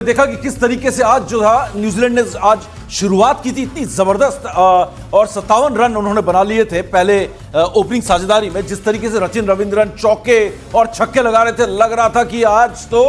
देखा कि किस तरीके से आज जो था न्यूजीलैंड ने आज शुरुआत की थी, इतनी जबरदस्त और 57 रन उन्होंने बना लिए थे पहले ओपनिंग साझेदारी में। जिस तरीके से सचिन रविंद्रन चौके और छक्के लगा रहे थे, लग रहा था कि आज तो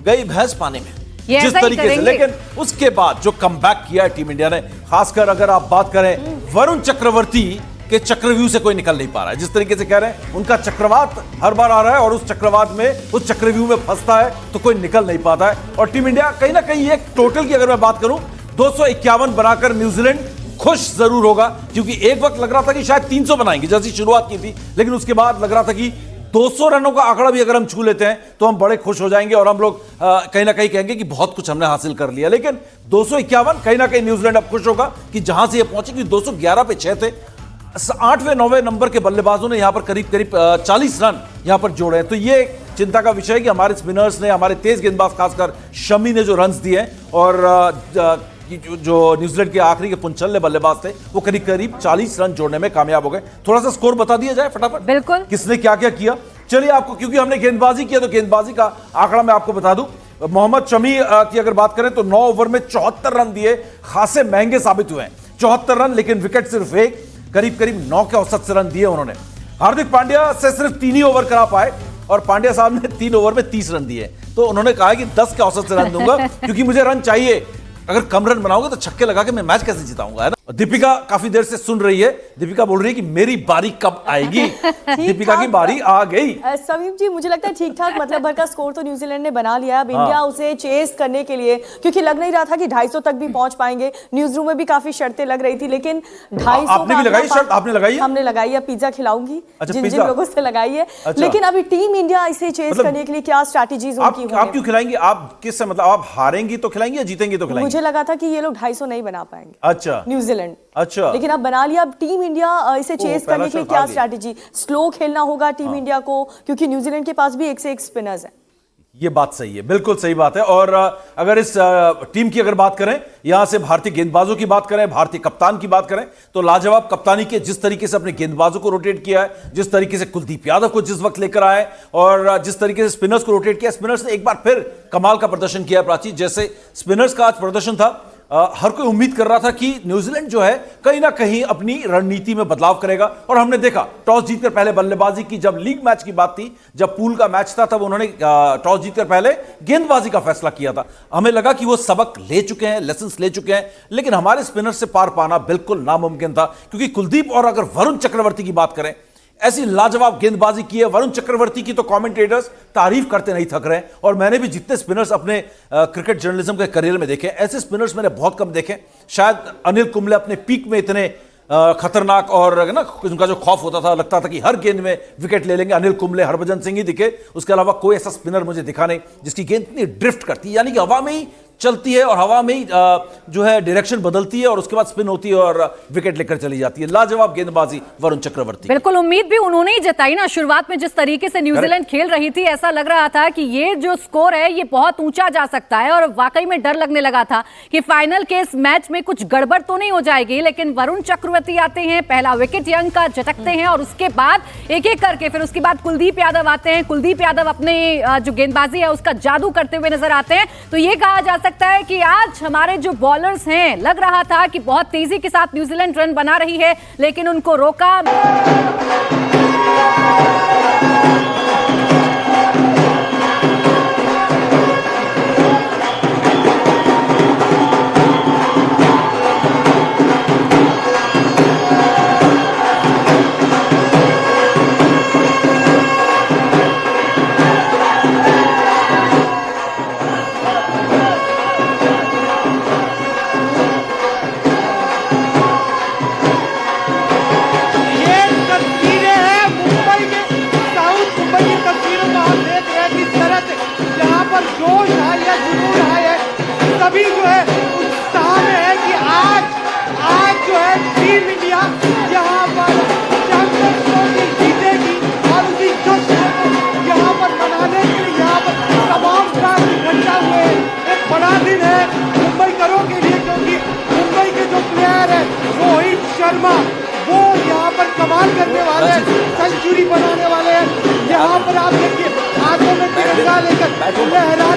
गई भैंस पानी में जिस तरीके से। लेकिन उसके बाद जो कमबैक किया है टीम इंडिया ने, खासकर अगर आप बात करें वरुण चक्रवर्ती के चक्रव्यूह से कोई निकल नहीं पा रहा है। जिस तरीके से कह रहे हैं उनका चक्रवात हर बार आ रहा है और उस चक्रवात में, उस चक्रव्यूह में फंसता है तो कोई निकल नहीं पाता है। और टीम इंडिया कहीं ना कहीं एक टोटल की अगर मैं बात करूं 251 बनाकर न्यूजीलैंड खुश जरूर होगा, क्योंकि एक वक्त लग रहा था कि शायद 300 बनाएंगे जैसी शुरुआत की थी, लेकिन उसके बाद लग रहा था कि 200 रनों का आंकड़ा भी अगर हम छू लेते हैं तो हम बड़े खुश हो जाएंगे और हम लोग कहीं ना कहीं कहेंगे कि बहुत कुछ हमने हासिल कर लिया। लेकिन 251 कहीं ना कहीं न्यूजीलैंड अब खुश होगा कि जहां से ये पहुंचे, कि 211 पे 6 थे। 8वें 9वें नंबर के बल्लेबाजों ने यहां पर करीब 40 रन यहां पर जोड़े हैं। तो ये एक चिंता का विषय है कि हमारे स्पिनर्स ने, हमारे तेज गेंदबाज खासकर शमी ने जो रन्स दिए और जो न्यूजीलैंड के आखिरी के पुंचल्ले बल्लेबाज थे वो करीब करीब 40 रन जोड़ने में कामयाब हो गए। थोड़ा सा स्कोर बता दिया जाए फटाफट, बिल्कुल, किसने क्या क्या किया। चलिए आपको, क्योंकि हमने गेंदबाजी किया तो गेंदबाजी का आंकड़ा मैं आपको बता दूं। मोहम्मद शमी की अगर बात करें तो 9 ओवर में 74 रन दिए, खासे महंगे साबित हुए हैं 74 रन, लेकिन विकेट सिर्फ एक, करीब करीब 9 के औसत से रन दिए उन्होंने। हार्दिक पांड्या से सिर्फ 3 ही ओवर करा पाए और पांड्या साहब ने 3 ओवर में 30 रन दिए। तो उन्होंने कहा कि 10 के औसत से रन दूंगा क्योंकि मुझे रन चाहिए, अगर कम रन बनाओगे तो छक्के लगा के मैं मैच कैसे जिताऊंगा, है ना। दीपिका काफी देर से सुन रही है, दीपिका बोल रही है कि मेरी बारी कब आएगी। दीपिका की बारी आ गई। समीम जी, मुझे लगता है ठीक ठाक मतलब भर का स्कोर तो न्यूजीलैंड ने बना लिया। अब इंडिया उसे चेस करने के लिए, क्योंकि लग नहीं रहा था कि 250 तक भी पहुंच पाएंगे। न्यूज रूम में भी काफी शर्तें लग रही थी, लेकिन 250 आपने भी लगाई शर्त? आपने लगाई है? हमने लगाई है, पिज्जा खिलाऊंगी जिन जिन लोगों से लगाई है। अच्छा। लेकिन अभी टीम इंडिया इसे चेस करने के लिए क्या स्ट्रैटेजीज उनकी, आप क्यों खिलाएंगी? आप किससे, मतलब आप हारेंगी तो खिलाएंगी या जीतेंगी तो खिलाएंगी? मुझे लगा था कि ये लोग 250 नहीं बना पाएंगे। अच्छा, न्यूजीलैंड। अच्छा, लेकिन अब बना लिया। अब टीम इंडिया इसे चेस करने के लिए क्या स्ट्रैटेजी? स्लो खेलना होगा टीम इंडिया को, क्योंकि न्यूजीलैंड के पास भी एक से एक स्पिनर्स हैं। ये बात सही है, बिल्कुल सही बात है। और अगर इस टीम की अगर बात करें, यहां से भारतीय गेंदबाजों की बात करें, भारतीय कप्तान की बात करें, तो लाजवाब कप्तानी के जिस तरीके से अपने गेंदबाजों को रोटेट किया है, जिस तरीके से कुलदीप यादव को जिस वक्त लेकर आए और जिस तरीके से स्पिनर्स को रोटेट किया, स्पिनर्स ने एक बार फिर कमाल का प्रदर्शन किया। प्राची, जैसे स्पिनर्स का आज प्रदर्शन था, हर कोई उम्मीद कर रहा था कि न्यूजीलैंड जो है कहीं ना कहीं अपनी रणनीति में बदलाव करेगा। और हमने देखा टॉस जीतकर पहले बल्लेबाजी की। जब लीग मैच की बात थी, जब पूल का मैच था, तब उन्होंने टॉस जीतकर पहले गेंदबाजी का फैसला किया था। हमें लगा कि वो सबक ले चुके हैं, लेसन्स ले चुके हैं, लेकिन हमारे स्पिनर से पार पाना बिल्कुल नामुमकिन था, क्योंकि कुलदीप और अगर वरुण चक्रवर्ती की बात करें, ऐसी लाजवाब गेंदबाजी की है वरुण चक्रवर्ती की, तो कमेंटेटर्स तारीफ करते नहीं थक रहे। और मैंने भी जितने स्पिनर्स अपने क्रिकेट जर्नलिज्म के करियर में देखे, ऐसे स्पिनर्स मैंने बहुत कम देखे। शायद अनिल कुंबले अपने पीक में इतने खतरनाक और ना, उनका जो खौफ होता था, लगता था कि हर गेंद में विकेट ले लेंगे, अनिल कुंबले, हरभजन सिंह ही दिखे। उसके अलावा कोई ऐसा स्पिनर मुझे दिखा नहीं जिसकी गेंद इतनी ड्रिफ्ट करती है, यानी कि हवा में ही चलती है और हवा में ही जो है डायरेक्शन बदलती है और उसके बाद स्पिन होती है और विकेट लेकर चली जाती है। लाजवाब गेंदबाजी वरुण चक्रवर्ती। बिल्कुल उम्मीद भी उन्होंने ही जताई ना। शुरुआत में जिस तरीके से न्यूजीलैंड खेल रही थी, ऐसा लग रहा था कि ये जो स्कोर है ये बहुत ऊंचा जा सकता है, और वाकई में डर लगने लगा था कि फाइनल के इस मैच में कुछ गड़बड़ तो नहीं हो जाएगी। लेकिन वरुण चक्रवर्ती आते हैं, पहला विकेट यंग का झटकते हैं और उसके बाद एक एक करके फिर उसके बाद कुलदीप यादव आते हैं। कुलदीप यादव अपने जो गेंदबाजी है उसका जादू करते हुए नजर आते हैं। तो ये कहा जा सकता है कि आज हमारे जो बॉलर्स हैं, लग रहा था कि बहुत तेजी के साथ न्यूजीलैंड रन बना रही है, लेकिन उनको रोका। अभी जो है उत्साह में है कि आज जो है टीम इंडिया यहाँ पर चैंपियंस ट्रॉफी जीतेगी और उसी जश्न को यहाँ पर मनाने के लिए यहाँ पर तमाम स्टार इकट्ठा हुए। एक बड़ा दिन है मुंबई करों के लिए, क्योंकि मुंबई के जो प्लेयर है रोहित शर्मा, वो यहाँ पर कमाल करने वाले हैं, सेंचुरी बनाने वाले हैं। यहाँ पर आप देखिए हाथों में तिरंगा लेकर लहरा